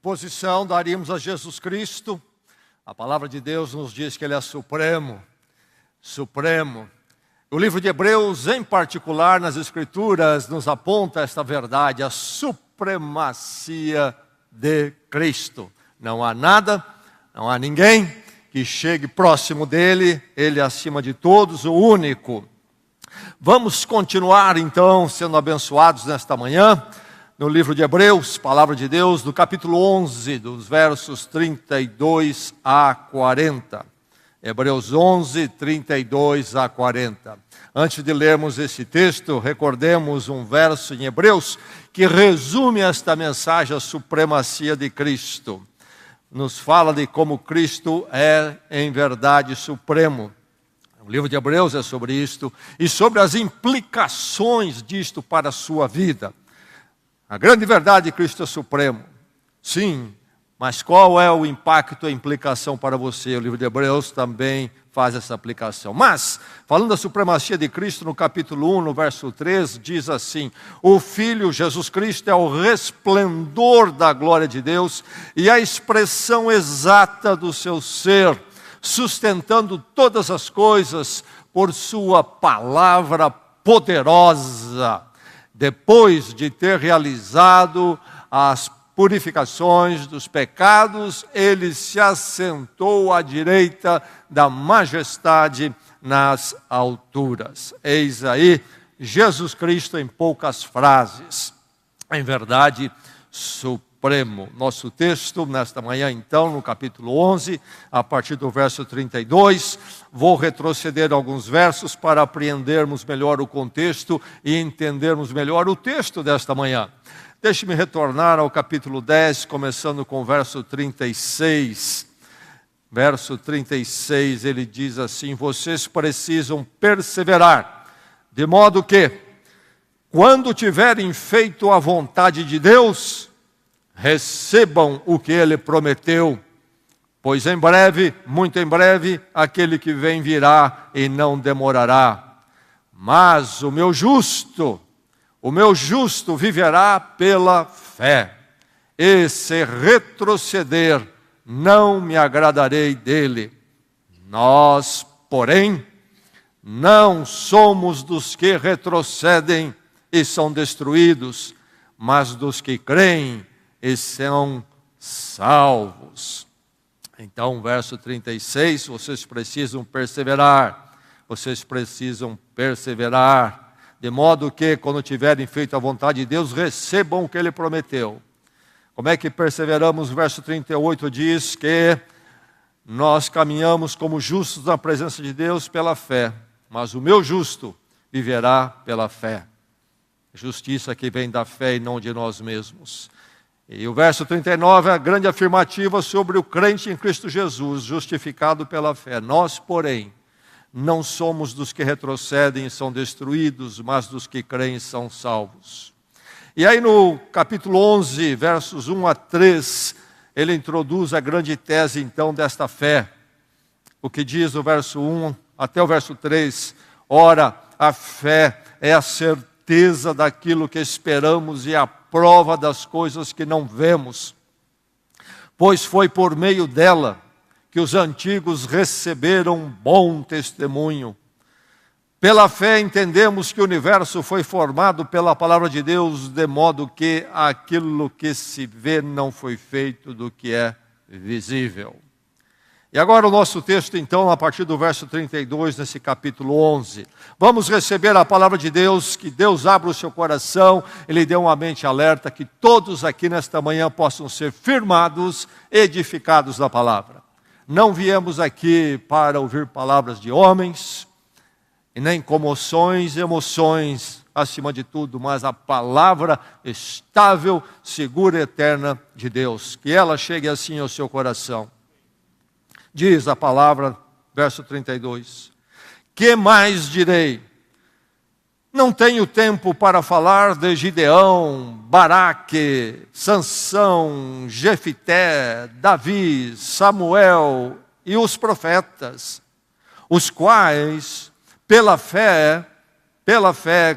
posição daríamos a Jesus Cristo? A palavra de Deus nos diz que Ele é supremo, supremo. O livro de Hebreus, em particular, nas Escrituras, nos aponta esta verdade, a supremacia de Cristo. Não há nada, não há ninguém que chegue próximo dele, Ele é acima de todos, o único. Vamos continuar então sendo abençoados nesta manhã, no livro de Hebreus, palavra de Deus, no capítulo 11, dos versos 32 a 40. Hebreus 11, 32 a 40. Antes de lermos esse texto, recordemos um verso em Hebreus que resume esta mensagem, a supremacia de Cristo. Nos fala de como Cristo é, em verdade, supremo. O livro de Hebreus é sobre isto e sobre as implicações disto para a sua vida. A grande verdade, Cristo é supremo. Sim, mas qual é o impacto e a implicação para você? O livro de Hebreus também faz essa aplicação. Mas, falando da supremacia de Cristo, no capítulo 1, no verso 3, diz assim: o Filho, Jesus Cristo, é o resplendor da glória de Deus e a expressão exata do seu ser, sustentando todas as coisas por sua palavra poderosa. Depois de ter realizado as purificações dos pecados, ele se assentou à direita da majestade nas alturas. Eis aí Jesus Cristo em poucas frases. Em verdade, supremo. Nosso texto nesta manhã, então, no capítulo 11, a partir do verso 32, vou retroceder alguns versos para apreendermos melhor o contexto e entendermos melhor o texto desta manhã. Deixe-me retornar ao capítulo 10, começando com o verso 36. Verso 36, ele diz assim: vocês precisam perseverar, de modo que, quando tiverem feito a vontade de Deus, recebam o que Ele prometeu, pois em breve, muito em breve, aquele que vem virá e não demorará. Mas o meu justo viverá pela fé, e se retroceder, não me agradarei dele. Nós, porém, não somos dos que retrocedem e são destruídos, mas dos que creem e são salvos. Então, verso 36, vocês precisam perseverar, de modo que, quando tiverem feito a vontade de Deus, recebam o que Ele prometeu. Como é que perseveramos? O verso 38 diz que nós caminhamos como justos na presença de Deus pela fé, mas o meu justo viverá pela fé. Justiça que vem da fé e não de nós mesmos. E o verso 39 é a grande afirmativa sobre o crente em Cristo Jesus, justificado pela fé. Nós, porém, não somos dos que retrocedem e são destruídos, mas dos que creem e são salvos. E aí no capítulo 11, versos 1 a 3, ele introduz a grande tese então desta fé. O que diz o verso 1 até o verso 3, ora, a fé é a certeza daquilo que esperamos e a prova das coisas que não vemos, pois foi por meio dela que os antigos receberam bom testemunho. Pela fé entendemos que o universo foi formado pela palavra de Deus, de modo que aquilo que se vê não foi feito do que é visível. E agora o nosso texto, então, a partir do verso 32, nesse capítulo 11. Vamos receber a palavra de Deus, que Deus abra o seu coração, Ele dê uma mente alerta, que todos aqui nesta manhã possam ser firmados, edificados na palavra. Não viemos aqui para ouvir palavras de homens, e nem comoções, emoções, acima de tudo, mas a palavra estável, segura e eterna de Deus. Que ela chegue assim ao seu coração. Diz a palavra, verso 32, que mais direi? Não tenho tempo para falar de Gideão, Baraque, Sansão, Jefité, Davi, Samuel e os profetas, os quais, pela fé,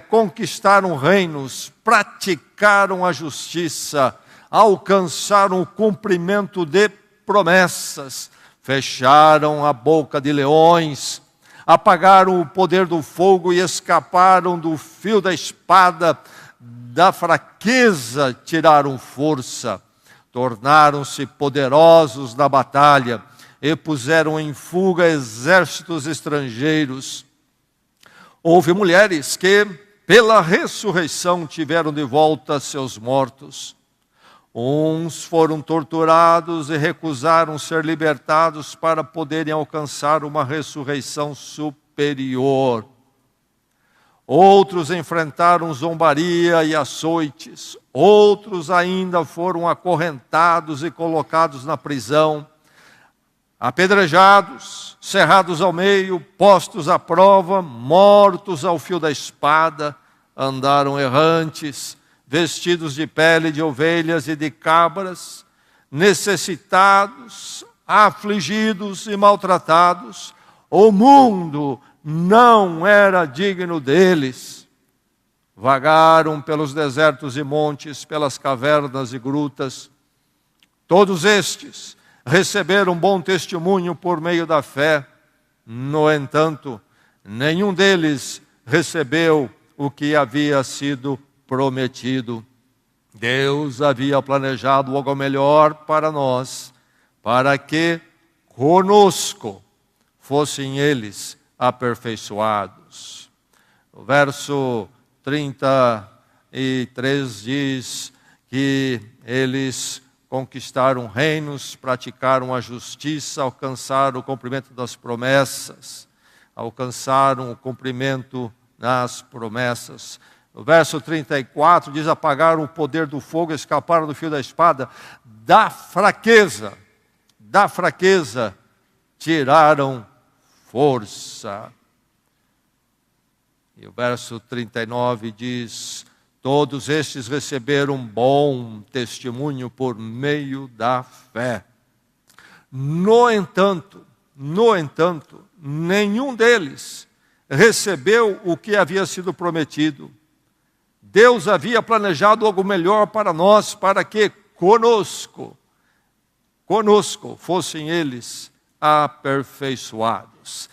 conquistaram reinos, praticaram a justiça, alcançaram o cumprimento de promessas, fecharam a boca de leões, apagaram o poder do fogo e escaparam do fio da espada, da fraqueza tiraram força, tornaram-se poderosos na batalha e puseram em fuga exércitos estrangeiros. Houve mulheres que, pela ressurreição, tiveram de volta seus mortos. Uns foram torturados e recusaram ser libertados para poderem alcançar uma ressurreição superior. Outros enfrentaram zombaria e açoites. Outros ainda foram acorrentados e colocados na prisão, apedrejados, cerrados ao meio, postos à prova, mortos ao fio da espada, andaram errantes, vestidos de pele de ovelhas e de cabras, necessitados, afligidos e maltratados. O mundo não era digno deles. Vagaram pelos desertos e montes, pelas cavernas e grutas. Todos estes receberam bom testemunho por meio da fé. No entanto, nenhum deles recebeu o que havia sido prometido. Deus havia planejado algo melhor para nós, para que conosco fossem eles aperfeiçoados. O verso 33 diz que eles conquistaram reinos, praticaram a justiça, alcançaram o cumprimento das promessas, alcançaram o cumprimento das promessas. O verso 34 diz: apagaram o poder do fogo, escaparam do fio da espada, da fraqueza tiraram força. E o verso 39 diz: todos estes receberam bom testemunho por meio da fé. No entanto, nenhum deles recebeu o que havia sido prometido. Deus havia planejado algo melhor para nós, para que conosco fossem eles aperfeiçoados.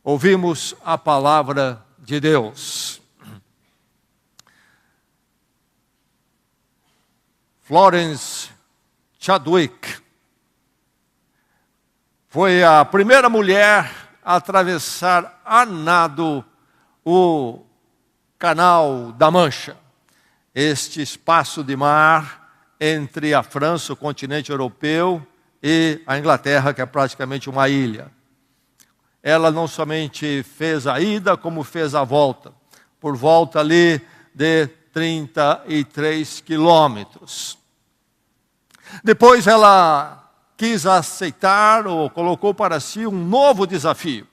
Ouvimos a palavra de Deus. Florence Chadwick foi a primeira mulher a atravessar a nado o Canal da Mancha, este espaço de mar entre a França, o continente europeu, e a Inglaterra, que é praticamente uma ilha. Ela não somente fez a ida, como fez a volta, por volta ali de 33 quilômetros. Depois ela quis aceitar, ou colocou para si, um novo desafio.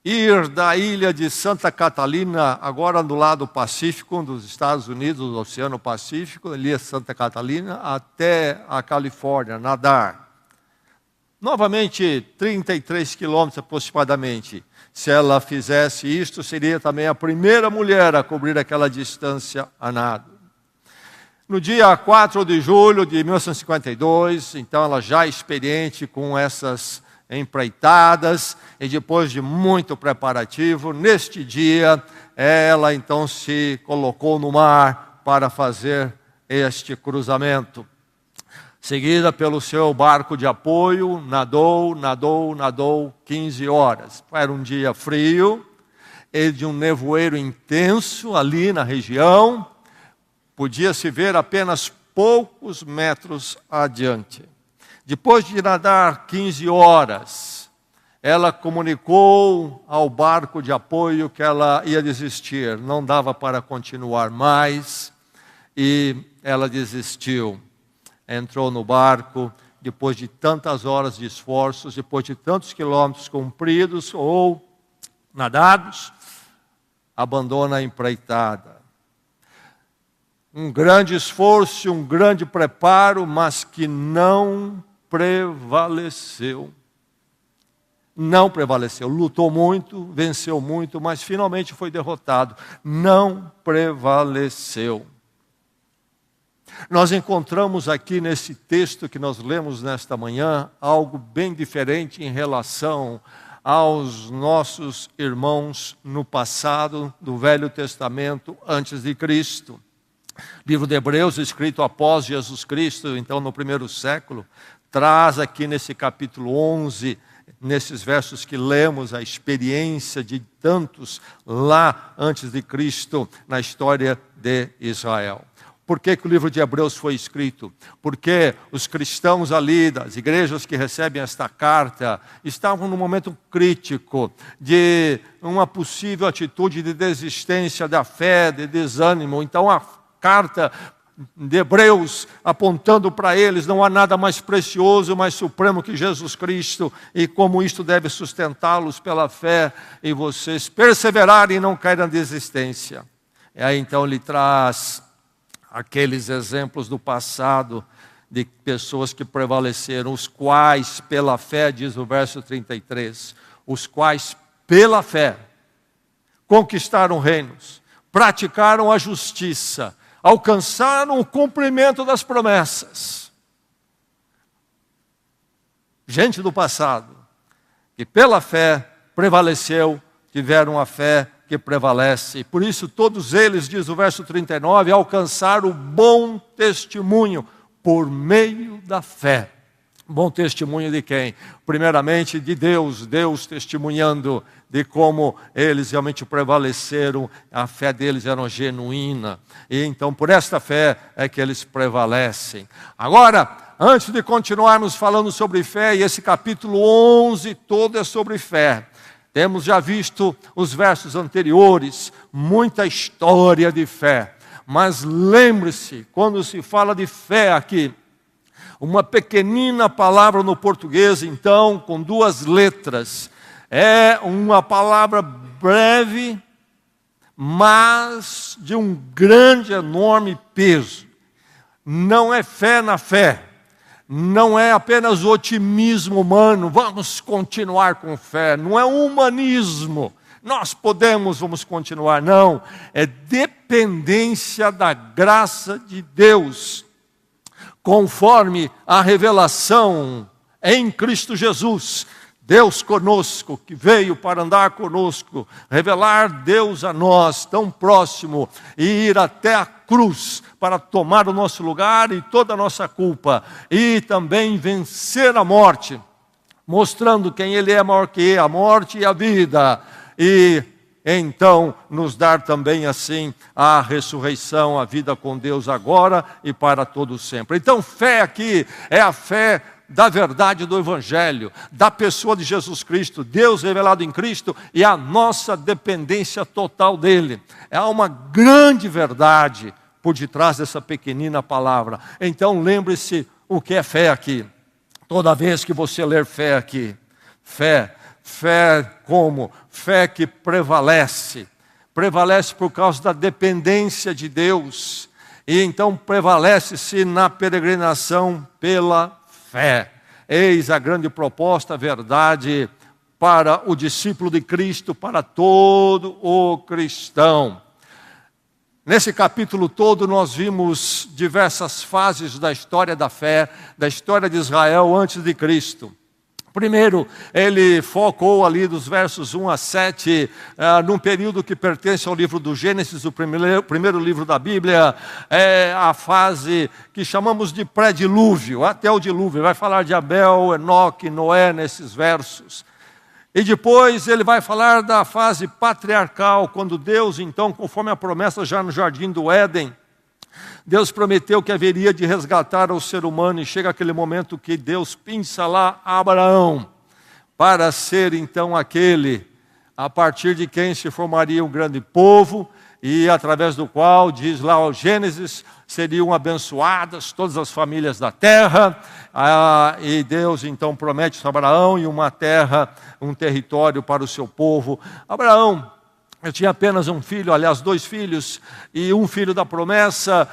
Ir da ilha de Santa Catalina, agora do lado pacífico dos Estados Unidos, do Oceano Pacífico, ali é Santa Catalina, até a Califórnia, nadar. Novamente, 33 quilômetros aproximadamente. Se ela fizesse isto, seria também a primeira mulher a cobrir aquela distância a nado. No dia 4 de julho de 1952, então ela já experiente com essas empreitadas, e depois de muito preparativo, neste dia, ela então se colocou no mar para fazer este cruzamento. Seguida pelo seu barco de apoio, nadou 15 horas. Era um dia frio, e de um nevoeiro intenso ali na região, podia-se ver apenas poucos metros adiante. Depois de nadar 15 horas, ela comunicou ao barco de apoio que ela ia desistir. Não dava para continuar mais, e ela desistiu. Entrou no barco, depois de tantas horas de esforços, depois de tantos quilômetros cumpridos ou nadados, abandona a empreitada. Um grande esforço, um grande preparo, mas que não prevaleceu. Não prevaleceu. Lutou muito, venceu muito, mas finalmente foi derrotado. Não prevaleceu. Nós encontramos aqui nesse texto que nós lemos nesta manhã algo bem diferente em relação aos nossos irmãos no passado do Velho Testamento, antes de Cristo. Livro de Hebreus, escrito após Jesus Cristo, então no primeiro século, traz aqui nesse capítulo 11, nesses versos que lemos, a experiência de tantos lá antes de Cristo na história de Israel. Por que o livro de Hebreus foi escrito? Porque os cristãos ali, das igrejas que recebem esta carta, estavam num momento crítico de uma possível atitude de desistência da fé, de desânimo. Então a carta de Hebreus apontando para eles, não há nada mais precioso, mais supremo que Jesus Cristo, e como isto deve sustentá-los pela fé, e vocês perseverarem e não caírem na desistência. E aí então ele traz aqueles exemplos do passado de pessoas que prevaleceram, os quais pela fé, diz o verso 33, os quais pela fé conquistaram reinos, praticaram a justiça, alcançaram o cumprimento das promessas. Gente do passado, que pela fé prevaleceu, tiveram a fé que prevalece. Por isso todos eles, diz o verso 39, alcançaram o bom testemunho por meio da fé. Bom testemunho de quem? Primeiramente de Deus, Deus testemunhando de como eles realmente prevaleceram, a fé deles era genuína. E então por esta fé é que eles prevalecem. Agora, antes de continuarmos falando sobre fé, e esse capítulo 11 todo é sobre fé, temos já visto os versos anteriores, muita história de fé. Mas lembre-se, quando se fala de fé aqui, uma pequenina palavra no português, então, com duas letras. É uma palavra breve, mas de um grande, enorme peso. Não é fé na fé. Não é apenas otimismo humano, vamos continuar com fé. Não é humanismo, nós vamos continuar. Não, é dependência da graça de Deus, conforme a revelação em Cristo Jesus. Deus conosco, que veio para andar conosco, revelar Deus a nós, tão próximo, e ir até a cruz para tomar o nosso lugar e toda a nossa culpa, e também vencer a morte, mostrando quem Ele é maior que a morte e a vida, e então nos dar também assim a ressurreição, a vida com Deus agora e para todo sempre. Então fé aqui é a fé da verdade do Evangelho, da pessoa de Jesus Cristo, Deus revelado em Cristo e a nossa dependência total dEle. É uma grande verdade por detrás dessa pequenina palavra. Então lembre-se o que é fé aqui. Toda vez que você ler fé aqui, fé como? Fé que prevalece. Prevalece por causa da dependência de Deus. E então prevalece-se na peregrinação pela fé. Eis a grande proposta, a verdade para o discípulo de Cristo, para todo o cristão. Nesse capítulo todo nós vimos diversas fases da história da fé, da história de Israel antes de Cristo. Primeiro, ele focou ali dos versos 1 a 7, num período que pertence ao livro do Gênesis, o primeiro livro da Bíblia, é a fase que chamamos de pré-dilúvio, até o dilúvio. Vai falar de Abel, Enoque, Noé nesses versos. E depois ele vai falar da fase patriarcal, quando Deus, então, conforme a promessa já no Jardim do Éden, Deus prometeu que haveria de resgatar o ser humano, e chega aquele momento que Deus pinça lá Abraão, para ser então aquele a partir de quem se formaria um grande povo, e através do qual, diz lá o Gênesis, seriam abençoadas todas as famílias da terra, e Deus então promete a Abraão e uma terra, um território para o seu povo. Abraão, eu tinha apenas um filho, aliás 2 filhos, e um filho da promessa,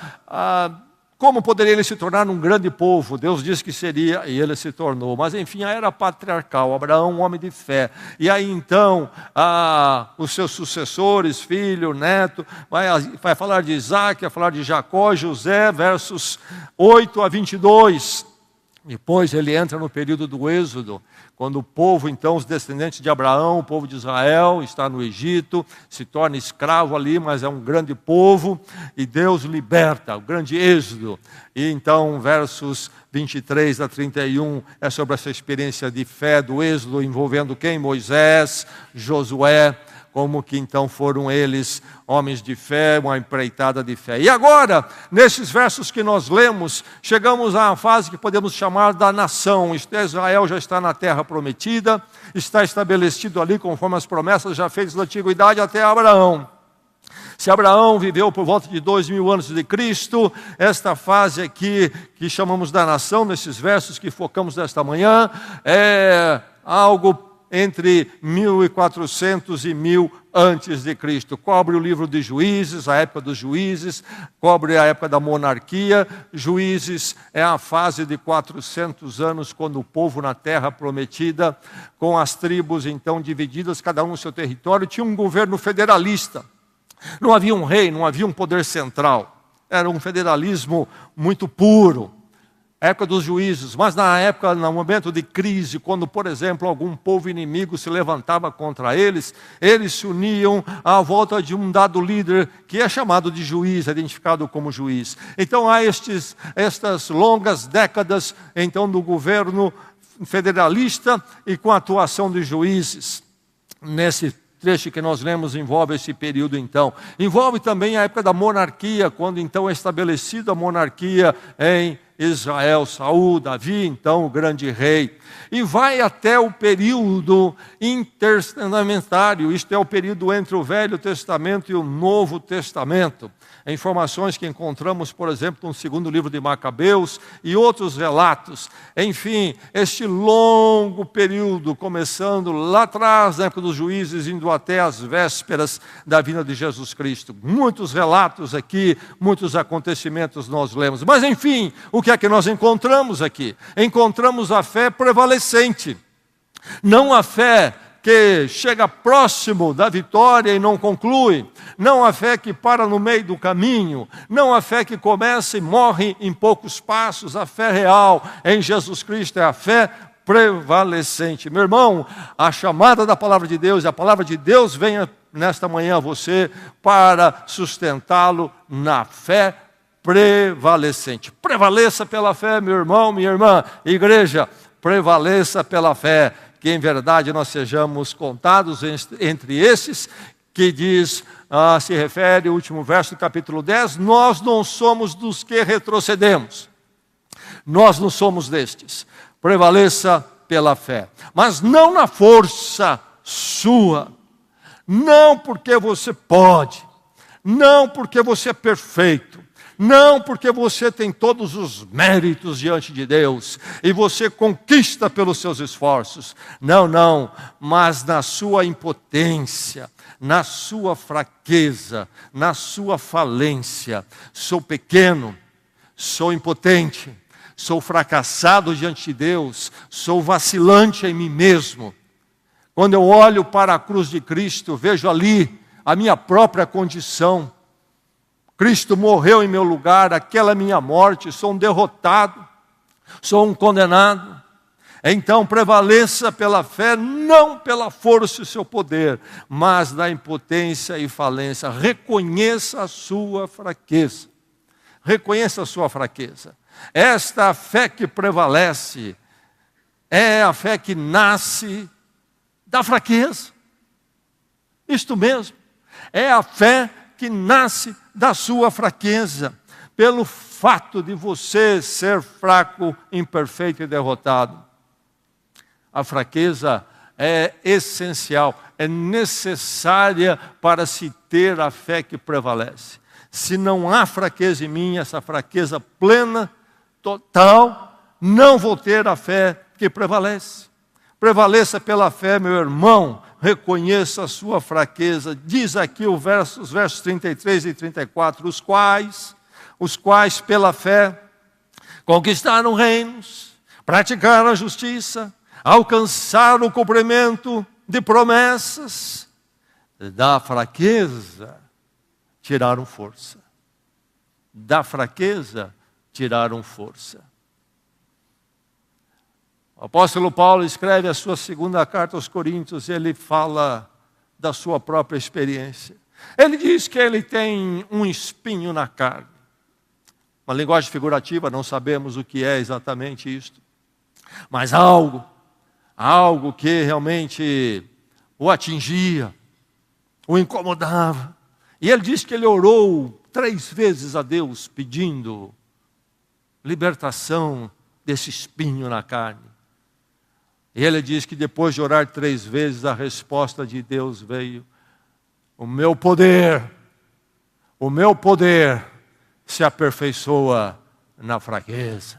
como poderia ele se tornar um grande povo? Deus disse que seria, e ele se tornou. Mas enfim, a era patriarcal, Abraão, um homem de fé. E aí então, os seus sucessores, filho, neto, vai falar de Isaac, vai falar de Jacó, José, versos 8 a 22. Depois ele entra no período do Êxodo, quando o povo, então, os descendentes de Abraão, o povo de Israel, está no Egito, se torna escravo ali, mas é um grande povo, e Deus liberta, o grande Êxodo. E então, versos 23 a 31, é sobre essa experiência de fé do Êxodo, envolvendo quem? Moisés, Josué, como que então foram eles homens de fé, uma empreitada de fé. E agora, nesses versos que nós lemos, chegamos à fase que podemos chamar da nação. Israel já está na terra prometida, está estabelecido ali conforme as promessas já feitas na antiguidade até Abraão. Se Abraão viveu por volta de 2000 anos de Cristo, esta fase aqui que chamamos da nação, nesses versos que focamos nesta manhã, é algo entre 1400 e 1000 antes de Cristo. Cobre o livro de Juízes, a época dos juízes, cobre a época da monarquia. Juízes é a fase de 400 anos, quando o povo na terra prometida, com as tribos então divididas, cada um no seu território, tinha um governo federalista. Não havia um rei, não havia um poder central. Era um federalismo muito puro. Época dos juízes, mas na época, no momento de crise, quando, por exemplo, algum povo inimigo se levantava contra eles, eles se uniam à volta de um dado líder, que é chamado de juiz, identificado como juiz. Então há estas longas décadas, então, do governo federalista e com a atuação de juízes. Nesse trecho que nós lemos envolve esse período então. Envolve também a época da monarquia, quando então é estabelecida a monarquia em Israel, Saul, Davi, então o grande rei. E vai até o período intertestamentário, isto é o período entre o Velho Testamento e o Novo Testamento. Informações que encontramos, por exemplo, no segundo livro de Macabeus e outros relatos. Enfim, este longo período, começando lá atrás, na época dos juízes, indo até as vésperas da vinda de Jesus Cristo. Muitos relatos aqui, muitos acontecimentos nós lemos. Mas enfim, o que é que nós encontramos aqui? Encontramos a fé prevalecente. Não a fé que chega próximo da vitória e não conclui, não a fé que para no meio do caminho, não a fé que começa e morre em poucos passos. A fé real em Jesus Cristo é a fé prevalecente. Meu irmão, a chamada da palavra de Deus, e a palavra de Deus venha nesta manhã a você para sustentá-lo na fé prevalecente. Prevaleça pela fé, meu irmão, minha irmã. Igreja, prevaleça pela fé, que em verdade nós sejamos contados entre esses, que diz, se refere ao último verso do capítulo 10, nós não somos dos que retrocedemos. Nós não somos destes. Prevaleça pela fé. Mas não na força sua. Não porque você pode. Não porque você é perfeito. Não porque você tem todos os méritos diante de Deus e você conquista pelos seus esforços. Não, não, mas na sua impotência, na sua fraqueza, na sua falência. Sou pequeno, sou impotente, sou fracassado diante de Deus, sou vacilante em mim mesmo. Quando eu olho para a cruz de Cristo, vejo ali a minha própria condição. Cristo morreu em meu lugar, aquela minha morte, sou um derrotado, sou um condenado. Então prevaleça pela fé, não pela força e seu poder, mas na impotência e falência. Reconheça a sua fraqueza. Reconheça a sua fraqueza. Esta fé que prevalece é a fé que nasce da fraqueza. Isto mesmo, é a fé que nasce da sua fraqueza, pelo fato de você ser fraco, imperfeito e derrotado. A fraqueza é essencial, é necessária para se ter a fé que prevalece. Se não há fraqueza em mim, essa fraqueza plena, total, não vou ter a fé que prevalece. Prevaleça pela fé, meu irmão. Reconheça a sua fraqueza. Diz aqui os versos 33 e 34, os quais pela fé conquistaram reinos, praticaram a justiça, alcançaram o cumprimento de promessas. Da fraqueza tiraram força. Da fraqueza tiraram força. O apóstolo Paulo escreve a sua segunda carta aos Coríntios, ele fala da sua própria experiência. Ele diz que ele tem um espinho na carne. Uma linguagem figurativa, não sabemos o que é exatamente isto. Mas algo que realmente o atingia, o incomodava. E ele diz que ele orou 3 vezes a Deus pedindo libertação desse espinho na carne. E ele diz que depois de orar 3 vezes, a resposta de Deus veio: o meu poder se aperfeiçoa na fraqueza.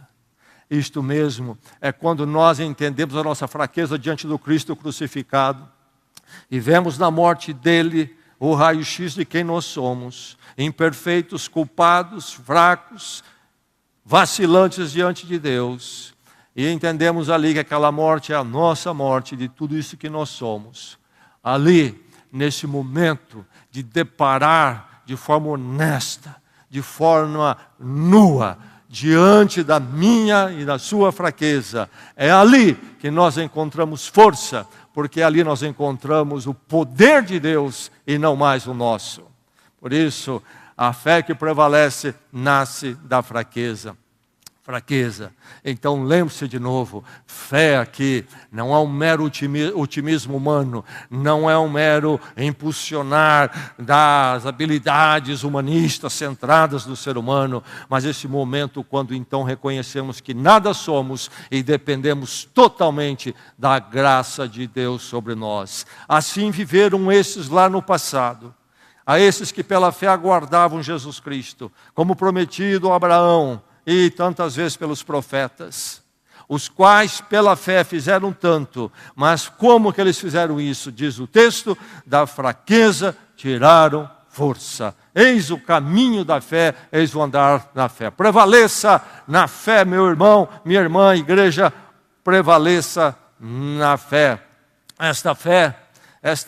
Isto mesmo é quando nós entendemos a nossa fraqueza diante do Cristo crucificado e vemos na morte dele o raio-x de quem nós somos, imperfeitos, culpados, fracos, vacilantes diante de Deus. E entendemos ali que aquela morte é a nossa morte de tudo isso que nós somos. Ali, nesse momento de deparar de forma honesta, de forma nua, diante da minha e da sua fraqueza, é ali que nós encontramos força, porque ali nós encontramos o poder de Deus e não mais o nosso. Por isso, a fé que prevalece nasce da fraqueza. Fraqueza. Então lembre-se de novo, fé aqui não é um mero otimismo humano, não é um mero impulsionar das habilidades humanistas centradas no ser humano, mas esse momento quando então reconhecemos que nada somos e dependemos totalmente da graça de Deus sobre nós. Assim viveram esses lá no passado, a esses que pela fé aguardavam Jesus Cristo, como prometido a Abraão, e tantas vezes pelos profetas, os quais pela fé fizeram tanto, mas como que eles fizeram isso? Diz o texto, da fraqueza tiraram força. Eis o caminho da fé, eis o andar na fé. Prevaleça na fé, meu irmão, minha irmã, igreja, prevaleça na fé. Esta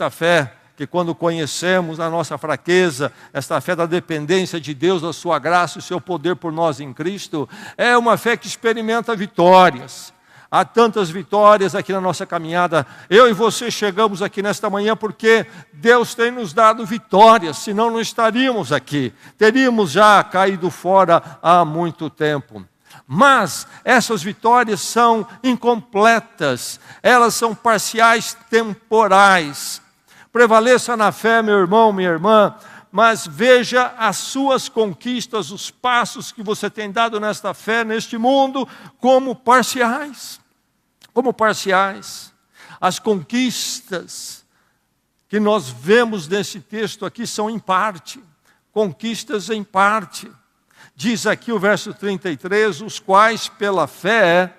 fé que quando conhecemos a nossa fraqueza, esta fé da dependência de Deus, da sua graça e seu poder por nós em Cristo, é uma fé que experimenta vitórias. Há tantas vitórias aqui na nossa caminhada. Eu e você chegamos aqui nesta manhã porque Deus tem nos dado vitórias, senão não estaríamos aqui. Teríamos já caído fora há muito tempo. Mas essas vitórias são incompletas, elas são parciais, temporais. Prevaleça na fé, meu irmão, minha irmã, mas veja as suas conquistas, os passos que você tem dado nesta fé, neste mundo, como parciais. Como parciais. As conquistas que nós vemos nesse texto aqui são em parte, conquistas em parte. Diz aqui o verso 33, os quais pela fé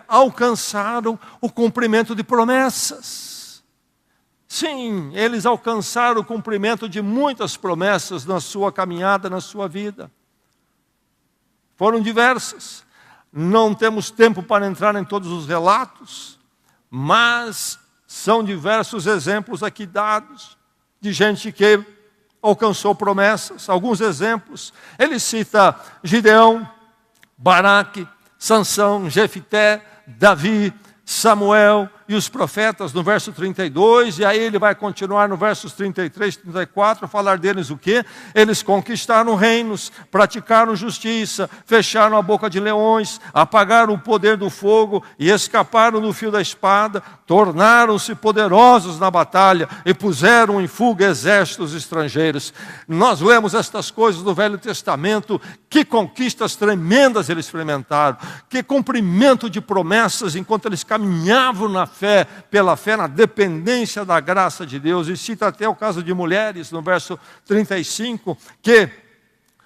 alcançaram o cumprimento de promessas. Sim, eles alcançaram o cumprimento de muitas promessas na sua caminhada, na sua vida. Foram diversas. Não temos tempo para entrar em todos os relatos, mas são diversos exemplos aqui dados de gente que alcançou promessas. Alguns exemplos, ele cita Gideão, Baraque, Sansão, Jefité, Davi, Samuel e os profetas no verso 32, e aí ele vai continuar no versos 33 e 34, falar deles o quê? Eles conquistaram reinos, praticaram justiça, fecharam a boca de leões, apagaram o poder do fogo e escaparam do fio da espada, tornaram-se poderosos na batalha e puseram em fuga exércitos estrangeiros. Nós lemos estas coisas do Velho Testamento, que conquistas tremendas eles experimentaram, que cumprimento de promessas enquanto eles caminhavam na fé, pela fé na dependência da graça de Deus. E cita até o caso de mulheres, no verso 35, que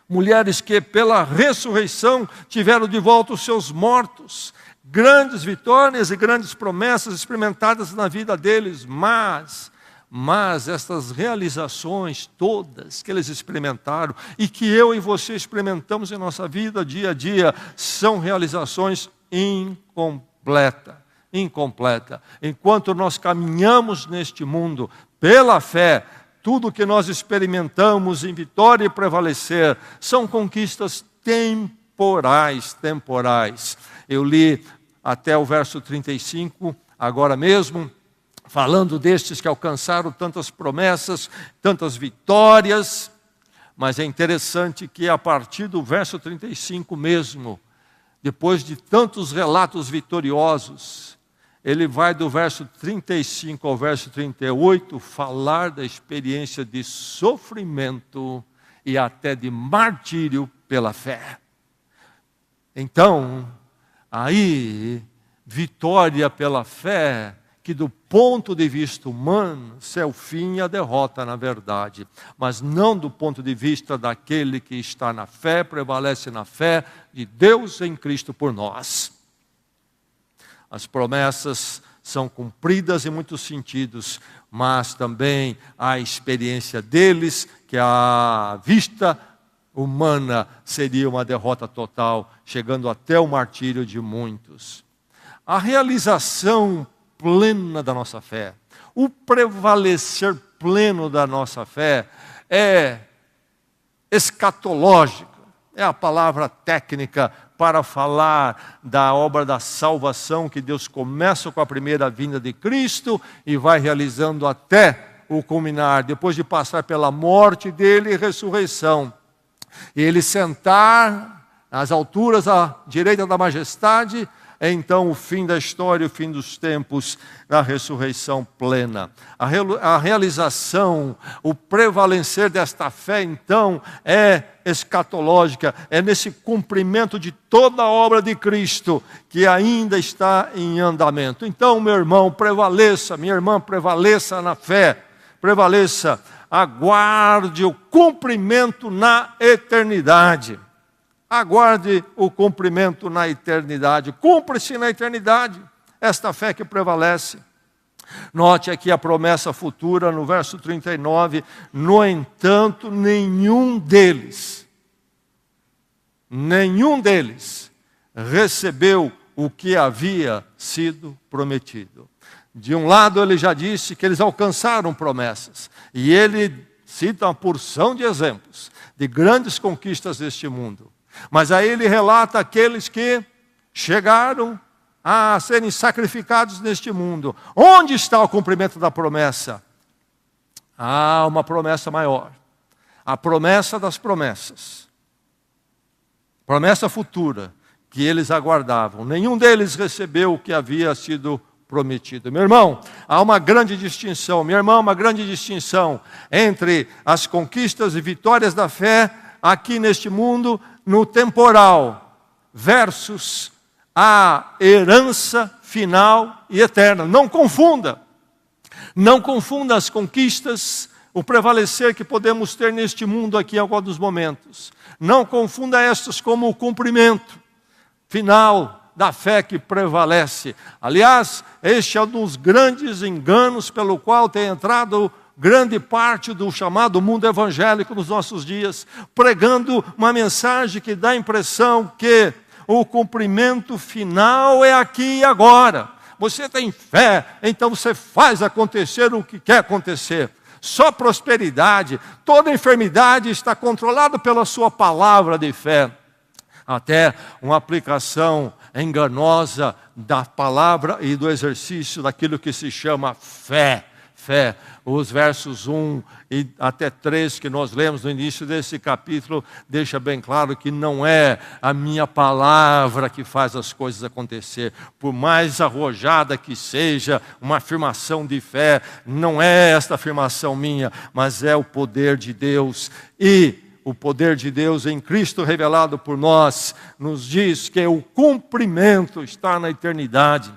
mulheres que pela ressurreição tiveram de volta os seus mortos. Grandes vitórias e grandes promessas experimentadas na vida deles, mas Mas essas realizações todas que eles experimentaram e que eu e você experimentamos em nossa vida dia a dia, são realizações incompletas. Enquanto nós caminhamos neste mundo pela fé, tudo que nós experimentamos em vitória e prevalecer são conquistas temporais. Eu li até o verso 35, agora mesmo, falando destes que alcançaram tantas promessas, tantas vitórias, mas é interessante que a partir do verso 35 mesmo, depois de tantos relatos vitoriosos, ele vai do verso 35 ao verso 38 falar da experiência de sofrimento e até de martírio pela fé. Então, aí, vitória pela fé, que do ponto de vista humano, isso é o fim e a derrota, na verdade. Mas não do ponto de vista daquele que está na fé, prevalece na fé de Deus em Cristo por nós. As promessas são cumpridas em muitos sentidos, mas também a experiência deles, que à vista humana seria uma derrota total, chegando até o martírio de muitos. A realização plena da nossa fé, o prevalecer pleno da nossa fé é escatológico, é a palavra técnica para falar da obra da salvação que Deus começa com a primeira vinda de Cristo e vai realizando até o culminar, depois de passar pela morte dele e ressurreição. E ele sentar nas alturas à direita da majestade, é então o fim da história, o fim dos tempos, da ressurreição plena. A realização, o prevalecer desta fé, então, é escatológica, é nesse cumprimento de toda a obra de Cristo, que ainda está em andamento. Então, meu irmão, prevaleça, minha irmã, prevaleça na fé, prevaleça, aguarde o cumprimento na eternidade. Aguarde o cumprimento na eternidade. Cumpre-se na eternidade esta fé que prevalece. Note aqui a promessa futura no verso 39. No entanto, nenhum deles recebeu o que havia sido prometido. De um lado, ele já disse que eles alcançaram promessas. E ele cita uma porção de exemplos de grandes conquistas deste mundo. Mas aí ele relata aqueles que chegaram a serem sacrificados neste mundo. Onde está o cumprimento da promessa? Há uma promessa maior. A promessa das promessas. Promessa futura que eles aguardavam. Nenhum deles recebeu o que havia sido prometido. Meu irmão, há uma grande distinção, minha irmã, uma grande distinção entre as conquistas e vitórias da fé aqui neste mundo, no temporal, versus a herança final e eterna. Não confunda as conquistas, o prevalecer que podemos ter neste mundo aqui em alguns dos momentos. Não confunda estas como o cumprimento final da fé que prevalece. Aliás, este é um dos grandes enganos pelo qual tem entrado grande parte do chamado mundo evangélico nos nossos dias, pregando uma mensagem que dá a impressão que o cumprimento final é aqui e agora. Você tem fé, então você faz acontecer o que quer acontecer. Só prosperidade, toda enfermidade está controlada pela sua palavra de fé. Até uma aplicação enganosa da palavra e do exercício daquilo que se chama fé. Fé. Os versos 1 e até 3 que nós lemos no início desse capítulo deixa bem claro que não é a minha palavra que faz as coisas acontecer. Por mais arrojada que seja uma afirmação de fé, não é esta afirmação minha, mas é o poder de Deus. E o poder de Deus em Cristo revelado por nós nos diz que o cumprimento está na eternidade.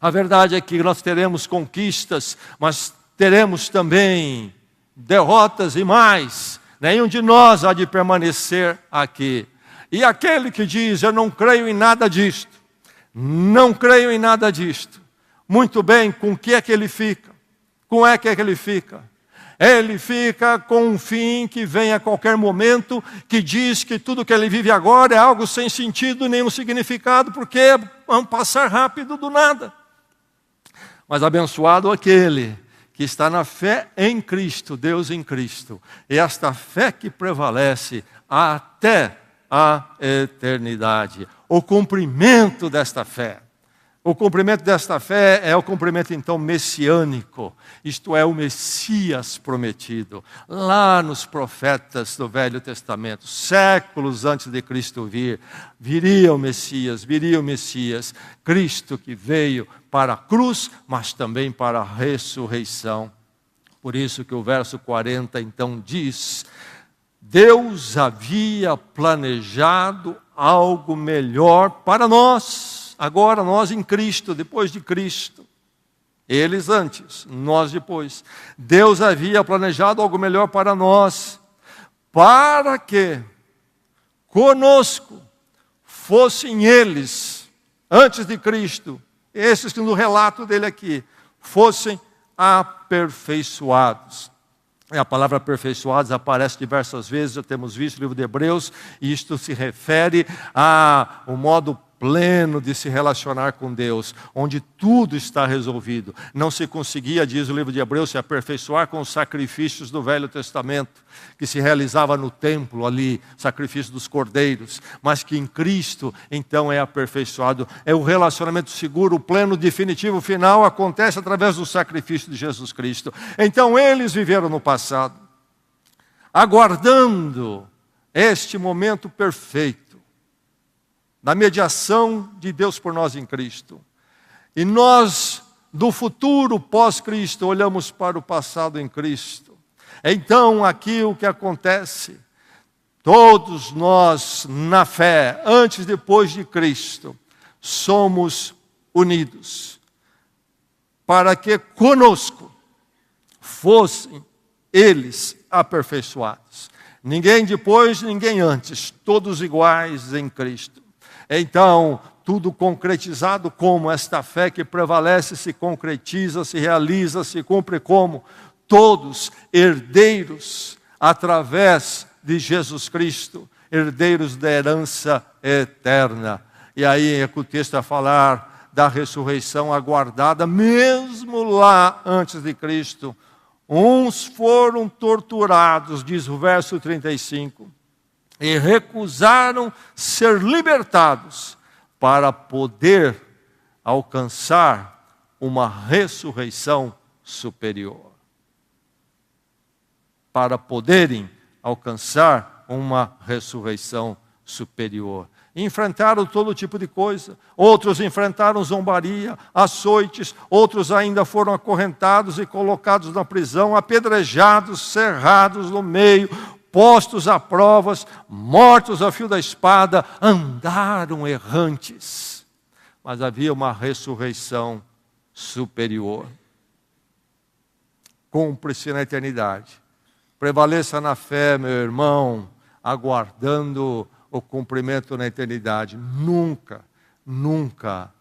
A verdade é que nós teremos conquistas, mas teremos também derrotas e mais. Nenhum de nós há de permanecer aqui. E aquele que diz, eu não creio em nada disto, não creio em nada disto. Muito bem, com o que é que ele fica? Como é que ele fica? Ele fica com um fim que vem a qualquer momento, que diz que tudo que ele vive agora é algo sem sentido, nenhum significado, porque vamos passar rápido do nada. Mas abençoado aquele que está na fé em Cristo, Deus em Cristo. E esta fé que prevalece até a eternidade. O cumprimento desta fé. O cumprimento desta fé é o cumprimento, então, messiânico. Isto é, o Messias prometido. Lá nos profetas do Velho Testamento, séculos antes de Cristo vir, viria o Messias. Cristo que veio para a cruz, mas também para a ressurreição. Por isso que o verso 40, então, diz: Deus havia planejado algo melhor para nós. Agora nós em Cristo, depois de Cristo. Eles antes, nós depois. Deus havia planejado algo melhor para nós, para que conosco fossem eles, antes de Cristo, esses que no relato dele aqui, fossem aperfeiçoados. A palavra aperfeiçoados aparece diversas vezes, já temos visto no livro de Hebreus, e isto se refere ao modo pleno de se relacionar com Deus, onde tudo está resolvido. Não se conseguia, diz o livro de Hebreus, se aperfeiçoar com os sacrifícios do Velho Testamento, que se realizava no templo ali, sacrifício dos cordeiros, mas que em Cristo, então, é aperfeiçoado. É o relacionamento seguro, pleno, definitivo, final, acontece através do sacrifício de Jesus Cristo. Então, eles viveram no passado, aguardando este momento perfeito, da mediação de Deus por nós em Cristo. E nós, do futuro pós-Cristo, olhamos para o passado em Cristo. Então, aqui o que acontece? Todos nós, na fé, antes e depois de Cristo, somos unidos, para que conosco fossem eles aperfeiçoados. Ninguém depois, ninguém antes, todos iguais em Cristo. Então, tudo concretizado como esta fé que prevalece, se concretiza, se realiza, se cumpre como todos herdeiros através de Jesus Cristo, herdeiros da herança eterna. E aí é que o texto vai falar da ressurreição aguardada, mesmo lá antes de Cristo. Uns foram torturados, diz o verso 35. E recusaram ser libertados para poder alcançar uma ressurreição superior. Para poderem alcançar uma ressurreição superior. Enfrentaram todo tipo de coisa. Outros enfrentaram zombaria, açoites. Outros ainda foram acorrentados e colocados na prisão, apedrejados, cerrados no meio, postos a provas, mortos a fio da espada, andaram errantes. Mas havia uma ressurreição superior. Cumpre-se na eternidade. Prevaleça na fé, meu irmão, aguardando o cumprimento na eternidade. Nunca, nunca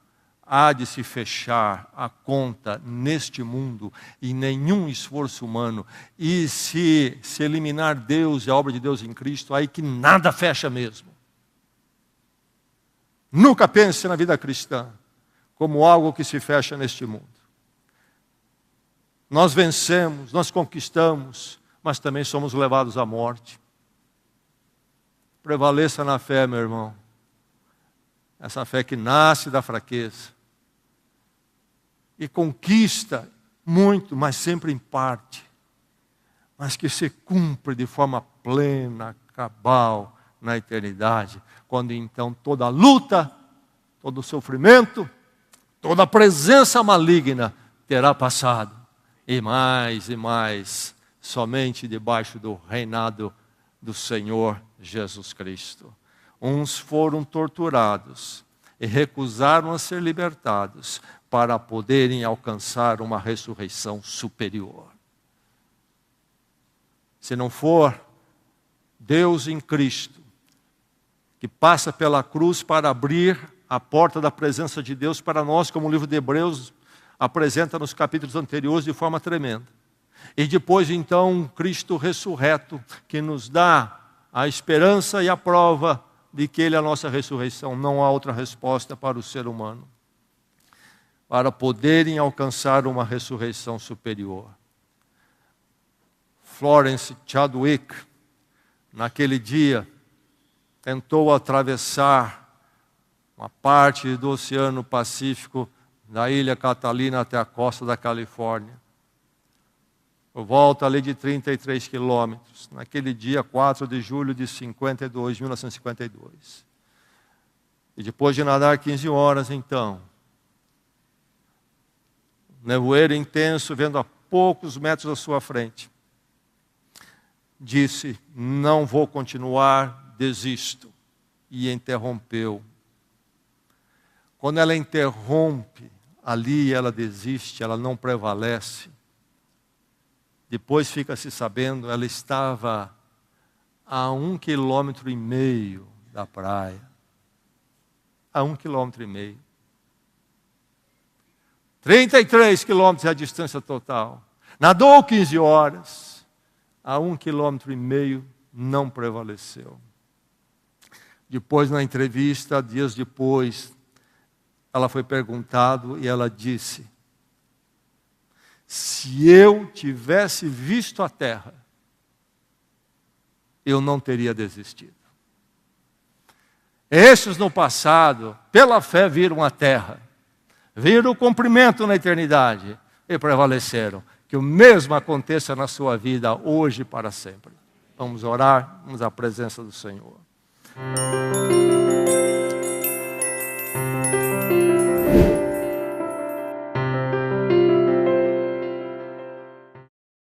há de se fechar a conta neste mundo em nenhum esforço humano. E se eliminar Deus e a obra de Deus em Cristo, aí que nada fecha mesmo. Nunca pense na vida cristã como algo que se fecha neste mundo. Nós vencemos, nós conquistamos, mas também somos levados à morte. Prevaleça na fé, meu irmão. Essa fé que nasce da fraqueza. E conquista muito, mas sempre em parte. Mas que se cumpre de forma plena, cabal, na eternidade. Quando então toda a luta, todo o sofrimento, toda a presença maligna terá passado. E mais, somente debaixo do reinado do Senhor Jesus Cristo. Uns foram torturados e recusaram a ser libertados para poderem alcançar uma ressurreição superior. Se não for Deus em Cristo, que passa pela cruz para abrir a porta da presença de Deus para nós, como o livro de Hebreus apresenta nos capítulos anteriores de forma tremenda. E depois, então, Cristo ressurreto, que nos dá a esperança e a prova de que Ele é a nossa ressurreição. Não há outra resposta para o ser humano, para poderem alcançar uma ressurreição superior. Florence Chadwick, naquele dia, tentou atravessar uma parte do Oceano Pacífico, da Ilha Catalina até a costa da Califórnia. Por volta ali de 33 quilômetros, naquele dia 4 de julho de 1952. E depois de nadar 15 horas, então, nevoeiro intenso, vendo a poucos metros à sua frente, disse: não vou continuar, desisto. E interrompeu. Quando ela interrompe, ali ela desiste, ela não prevalece. Depois fica-se sabendo, ela estava a 1,5 quilômetros da praia. A 1,5 quilômetros. 33 quilômetros é a distância total. Nadou 15 horas. A 1,5 quilômetros não prevaleceu. Depois, na entrevista, dias depois, ela foi perguntada e ela disse: se eu tivesse visto a terra, eu não teria desistido. Estes no passado, pela fé, viram a terra, viram o cumprimento na eternidade e prevaleceram. Que o mesmo aconteça na sua vida hoje e para sempre. Vamos orar, vamos à presença do Senhor.